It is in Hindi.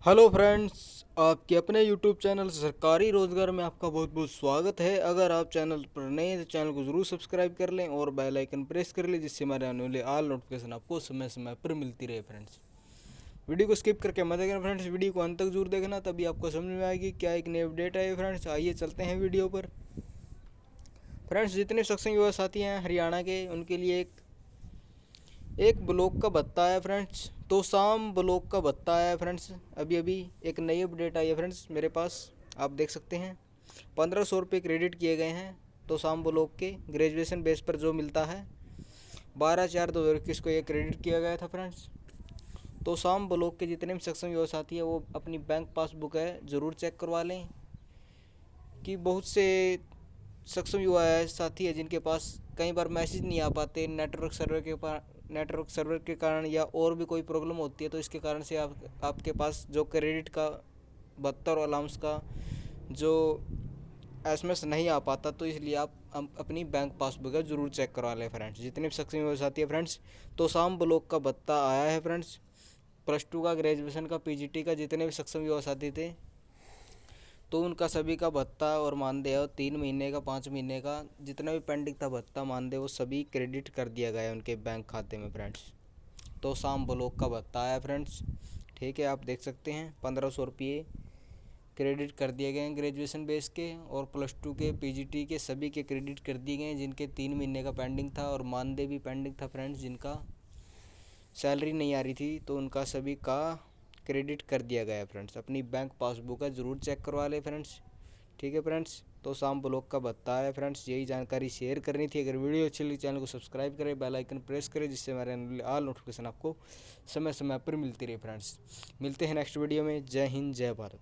हेलो फ्रेंड्स, आपके अपने यूट्यूब चैनल सरकारी रोज़गार में आपका बहुत बहुत स्वागत है। अगर आप चैनल पर नए हैं तो चैनल को ज़रूर सब्सक्राइब कर लें और बेल आइकन प्रेस कर लें, जिससे हमारे आने वाले ऑल नोटिफिकेशन आपको समय समय पर मिलती रहे। फ्रेंड्स, वीडियो को स्किप करके मत देखना फ्रेंड्स, वीडियो को अंत तक जरूर देखना, तभी आपको समझ में आएगी क्या एक नई अपडेट है। फ्रेंड्स, आइए चलते हैं वीडियो पर। फ्रेंड्स, जितने सक्षम युवा साथी हैं हरियाणा के, उनके लिए एक ब्लॉक का भत्ता है फ्रेंड्स। तो शाम ब्लॉक का भत्ता है फ्रेंड्स। अभी अभी एक नई अपडेट आई है फ्रेंड्स मेरे पास, आप देख सकते हैं 1500 रुपये क्रेडिट किए गए हैं। तो शाम ब्लॉक के ग्रेजुएशन बेस पर जो मिलता है 12/4/2021 को ये क्रेडिट किया गया था फ्रेंड्स। तो शाम ब्लॉक के जितने भी सक्षम युवा साथी है वो अपनी बैंक पासबुक है ज़रूर चेक करवा लें, कि बहुत से सक्षम युवा है साथी है जिनके पास कई बार मैसेज नहीं आ पाते नेटवर्क सर्वर के कारण, या और भी कोई प्रॉब्लम होती है। तो इसके कारण से आपके पास जो क्रेडिट का 72 और अलाउंस का जो एसएमएस नहीं आ पाता, तो इसलिए आप अपनी बैंक पासबुक है ज़रूर चेक करवा लें फ्रेंड्स, जितने भी सक्षम युवा साथी है फ्रेंड्स। तो शाम ब्लॉक का भत्ता आया है फ्रेंड्स। +2 का, ग्रेजुएशन का, पीजीटी का जितने भी सक्षम युवा साथी थे तो उनका सभी का भत्ता और मानदेय और 3 महीने का, 5 महीने का जितना भी पेंडिंग था भत्ता मानदेय, वो सभी क्रेडिट कर दिया गया है उनके बैंक खाते में फ्रेंड्स। तो शाम ब्लॉक का भत्ता आया फ्रेंड्स। ठीक है, आप देख सकते हैं 1500 रुपये क्रेडिट कर दिए गए हैं ग्रेजुएशन बेस के, और +2 के, पीजीटी के सभी के क्रेडिट कर दिए गए हैं, जिनके 3 महीने का पेंडिंग था और मानदेय भी पेंडिंग था फ्रेंड्स। जिनका सैलरी नहीं आ रही थी तो उनका सभी का क्रेडिट कर दिया गया है फ्रेंड्स। अपनी बैंक पासबुक का ज़रूर चेक करवा लें फ्रेंड्स। ठीक है फ्रेंड्स, तो शाम ब्लॉक का भत्ता है फ्रेंड्स। यही जानकारी शेयर करनी थी। अगर वीडियो अच्छी लगी चैनल को सब्सक्राइब करें, बेल आइकन प्रेस करें, जिससे हमारे ऑल नोटिफिकेशन आपको समय समय पर मिलती रहे फ्रेंड्स। मिलते हैं नेक्स्ट वीडियो में। जय हिंद, जय भारत।